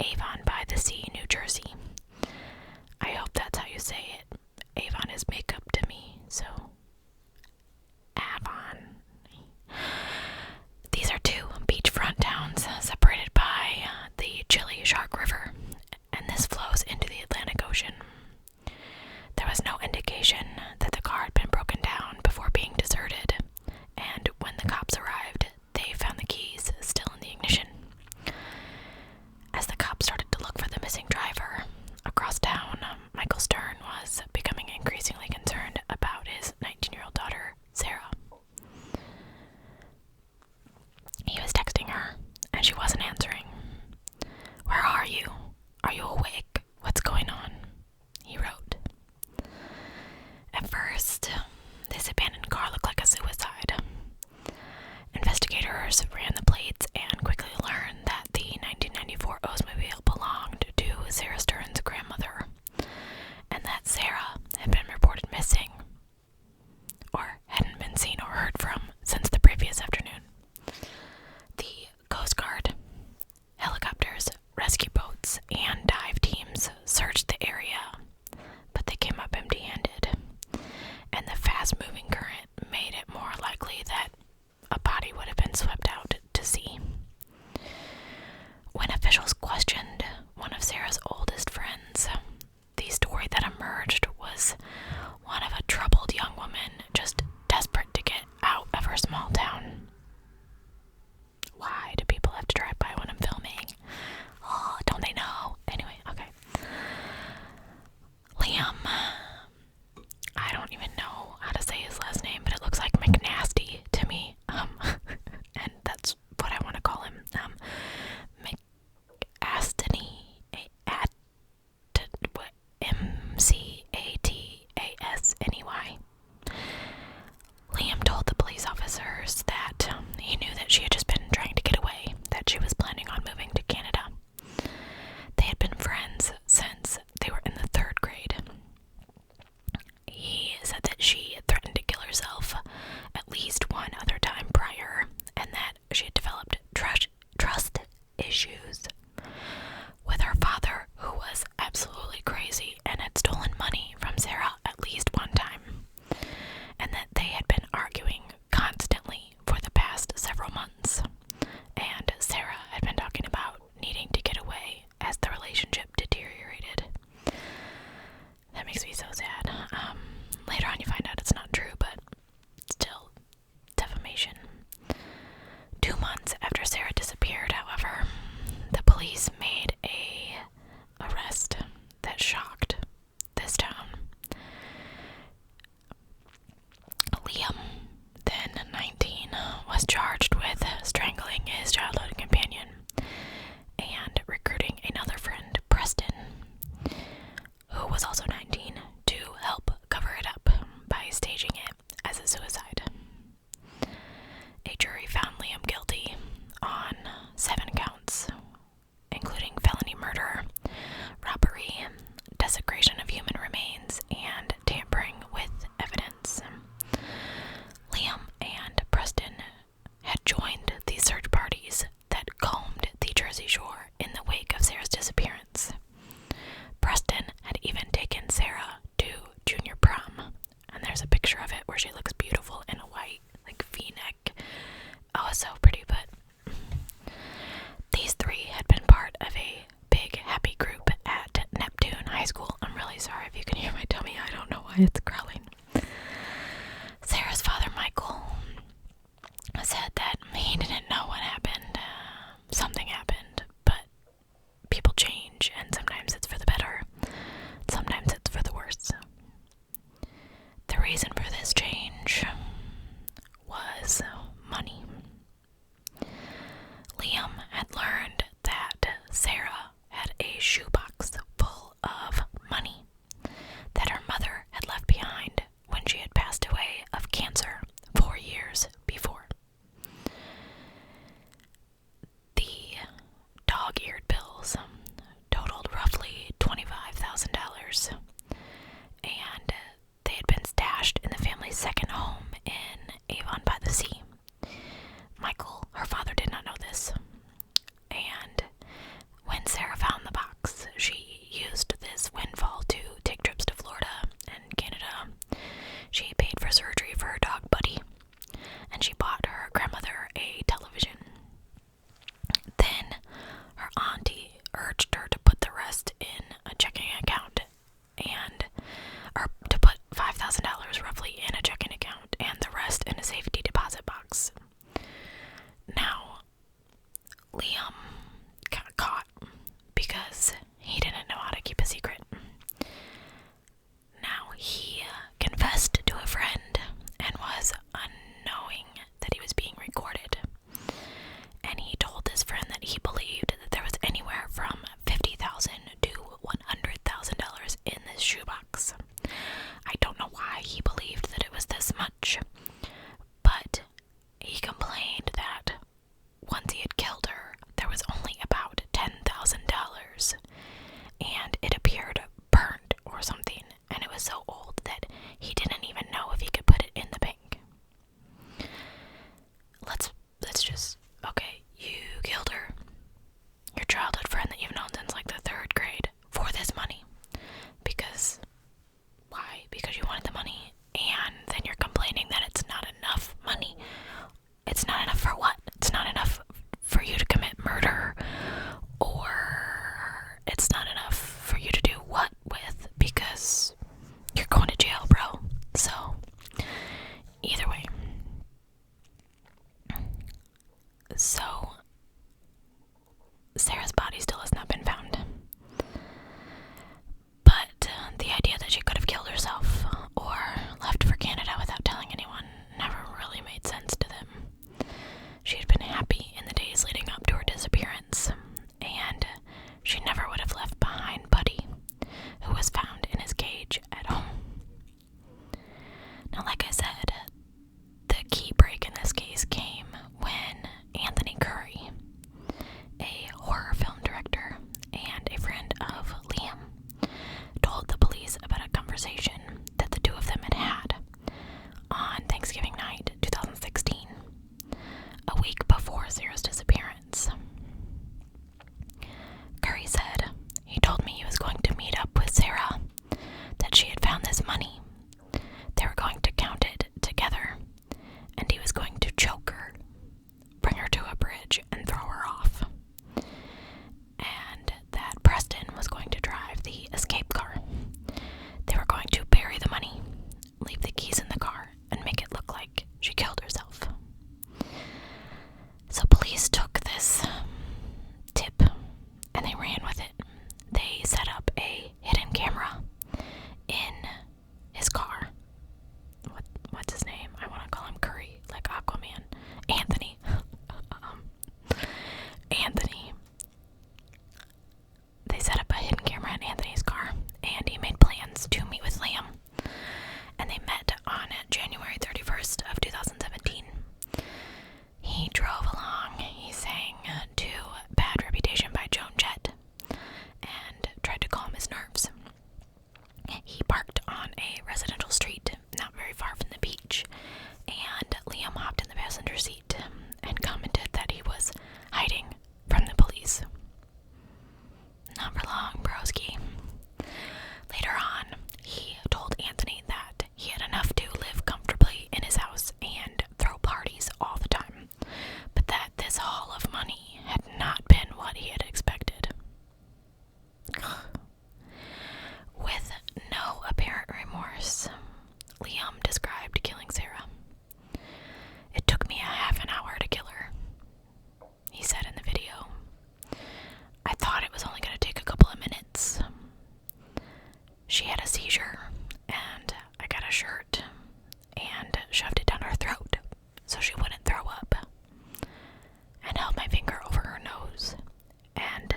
Avon by the Sea, New Jersey. I hope that's how you say it. Avon is makeup to me, so Avon. These are two beachfront towns separated by the Chilli Shark River, and this flows into the Atlantic Ocean. There was no indication that the car had been broken down before being deserted, and when the cops arrived, they found the keys still in the ignition. As the cops started to look for the missing driver across town, Michael Stern was becoming increasingly concerned about his 19-year-old daughter, Sarah. He was texting her, and she wasn't answering. "Where are you? Are you awake? What's going on?" he wrote. At first, this abandoned car looked like a suicide. Investigators ran the plates and quickly learned that the 1994 Oldsmobile belonged to Sarah Stern's grandmother, and that Sarah had been reported missing, or hadn't been seen or heard from since the previous afternoon. The Coast Guard, helicopters, rescue boats, and dive teams searched the area, but they came up empty-handed, and the fast-moving current made it more likely that a body would have been swept out to sea. When officials questioned one of Sarah's oldest friends, the story that emerged was one of a troubled young woman just desperate to get out of her small town. Why do people have to drive by when I'm filming? Oh, don't they know? Anyway, okay. Liam, I don't even know how to say his last name, but it looks like McNasty to me. And that's what I want to call him. McAstany, MCATASNEY. Liam told the police officers that he knew that she had just been trying to get away, that she was planning on moving to Canada. They had been friends since they were in the 3rd grade. He said that she had threatened to kill herself at least one other time prior, and that she had developed trust issues with her father, who was absolutely crazy and had stolen money from Sarah at least one time, and that they had been arguing constantly for the past several months, and Sarah had been talking about needing to get away as the relationship deteriorated. That makes me so sad. Later on you find out it's not true, but still, defamation. 2 months after Sarah disappeared, however, the police made a arrest that shocked this town. Liam, then 19, was charged with strangling his childhood companion and recruiting another friend, Preston, who was also 19, to help cover it up by staging it as a suicide. A jury found Liam guilty on 7 counts, including felony murder, robbery, desecration of human remains, and tampering with evidence. Liam and Preston had joined the search parties that combed the Jersey Shore in the wake of Sarah's disappearance. Preston had even taken Sarah to junior prom, and there's a picture of it where she looks beautiful in a white, v-neck. Oh, it's so pretty, but these 3 had been part of a big, happy group at Neptune High School. I'm really sorry if you can hear my tummy. I don't know why it's growling. Sarah's father, Michael, said that he didn't know what happened. Something happened, but people change, and sometimes it's for the better, sometimes it's for the worse. The reason for this change was money. Liam had learned that Sarah had a shoebox full of money that her mother had left behind when she had passed away of cancer 4 years before. The dog-eared bills totaled it's not enough for you to do what with, because you're going to jail, bro. So, either way. So, Sarah's body still has not been found. But the idea that she could have killed herself or left for Canada without telling anyone never really made sense to them. She had been happy in the days leading up to her disappearance, and she never would have left behind Buddy, who was found in his cage at home. Now, like I said, the key break in this case came when Anthony Curry, a horror film director and a friend of Liam, told the police about a conversation that the two of them had had on Thanksgiving night, 2016, a week before Sarah's disappearance. Curry said he told me he was going to meet up with Sarah, that she had found this money. They were going to count it together, and he was going to choke her, bring her to a bridge, and throw her off. And that Preston was going to drive the escape car. They were going to bury the money, leave the keys in the car, and make it look like she killed herself. So police took this tip and they ran with it. They set up a hidden camera in his car. What's his name? I want to call him Curry, like Aquaman. Anthony. Anthony. They set up a hidden camera in Anthony's car, and he made plans to meet with Liam. And they met on January 31st of 2017. He drove along. He sang to Bad Reputation by Joan Jett and tried to calm his nerves. He parked on a residential street not very far from the beach, and Liam hopped in the passenger seat and commented that he was hiding from the police. Not for long, broski. Later on, he told Anthony that he had enough to live comfortably in his house and throw parties all the time, but that this haul of money had not been what he had expected. With no apparent remorse, Liam described killing Sarah. It took me a half an hour to kill her, he said in the video. I thought it was only going to take a couple of minutes. She had a seizure, and I got a shirt and shoved it down her throat so she wouldn't throw up, and held my finger over her nose and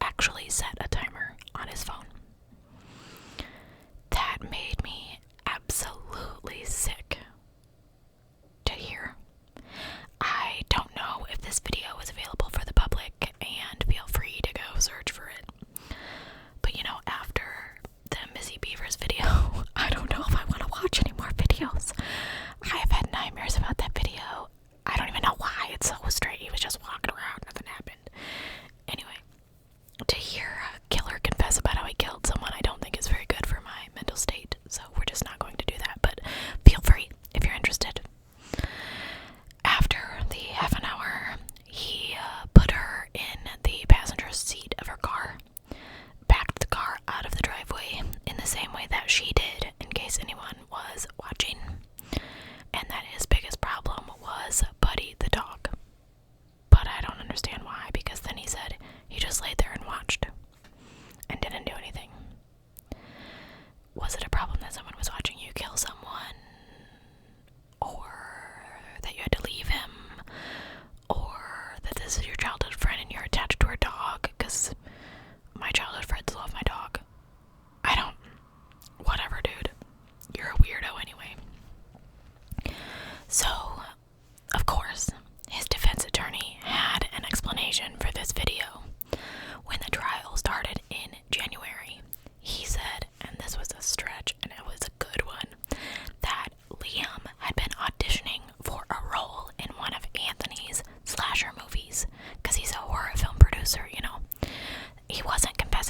actually set a timer on his phone. That made me absolutely sick to hear. I don't know if this video is available for the public, and feel free to go search for it. But after the Missy Beavers video, I don't know if I want to watch any more videos. I have had nightmares about that video. I don't even know why. It's so straight. He was just walking around, nothing happened. Anyway, to hear a killer confess about how he killed someone, I don't think is very good for my mental state, so we're just not going to do that, but feel free if you're interested. After the half an hour, he put her in the passenger seat of her car, backed the car out of the driveway in the same way that she did, in case anyone was watching, and that his biggest problem was Buddy the dog. But I don't understand why, because then he said he just laid there and watched and didn't do anything. Was it a problem that someone was watching you kill someone? Or that you had to leave him? Or that this is your childhood friend and you're attached to her dog? Because my childhood friends love my dog. Whatever, dude. You're a weirdo anyway. So, of course, his defense attorney had an explanation for this video. When the trial started in January, he said, and this was a stretch and it was a good one, that Liam had been auditioning for a role in one of Anthony's slasher movies, because he's a horror film producer, He wasn't confessing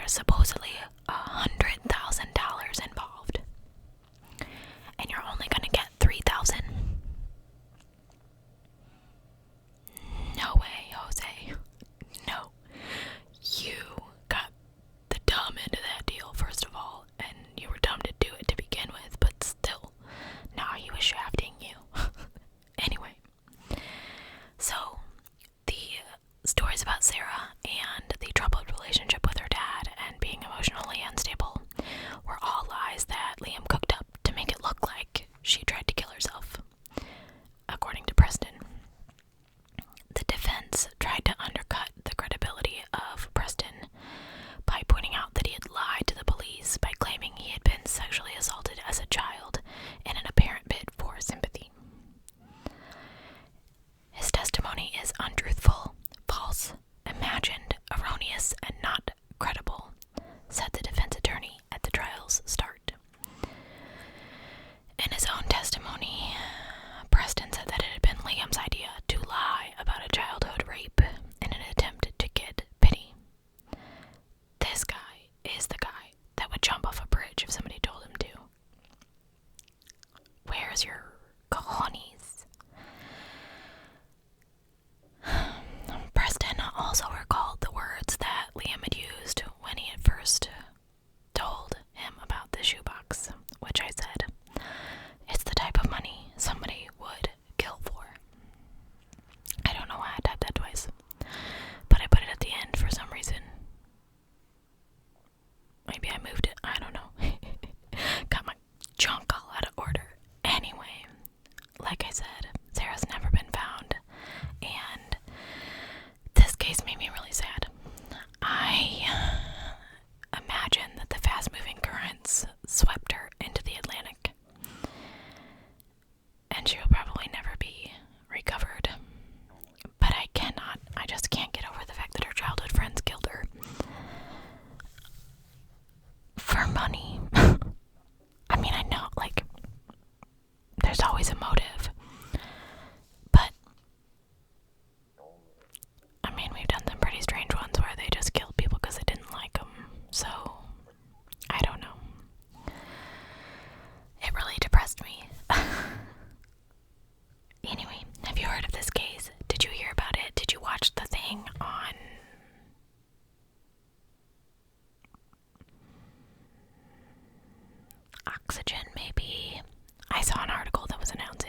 there's supposedly $100,000 involved, and you're only gonna get $3,000. No way, Jose. No. You got the dumb end of that deal, first of all, and you were dumb to do it to begin with, but still, now he was shafting you. Anyway, so the stories about Sarah and the troubled relationship with her dad and being emotionally unstable were all lies that Liam cooked up to make it look like she tried to kill herself, according to Preston. The defense tried to undercut the credibility of Preston by pointing out that he had lied to the police by claiming he had been sexually assaulted as a child in an apparent bid for sympathy. His testimony is untruthful, false, imagined, erroneous, and not credible, said the defense attorney at the trial's start. In his own testimony, Preston said that it had been Liam's idea to lie about a childhood rape in an attempt to get pity. This guy is the guy that would jump off a bridge if somebody told him to. Where's your cojones? Preston also recalled the words that Liam had used when he had first told him about the shoebox, which I said, it's the type of money somebody would kill for. I don't know why I typed that twice, but I put it at the end for some reason. Maybe I moved it, I don't know. Got my junk all out of order. Anyway, like I said, Sarah's never been found, and this case made me really sad. I imagine that the fast-moving currents swept her into the Atlantic, and she will probably never be recovered. But I just can't get over the fact that her childhood friends killed her. For money. I mean, I know, like, there's always a motive. But, I mean, we've done some pretty strange ones where they just killed people because they didn't like them. So, I don't know. It really depressed me. Anyway, have you heard of this case? Did you hear about it? Did you watch the thing on Oxygen, maybe? I saw an article that was announcing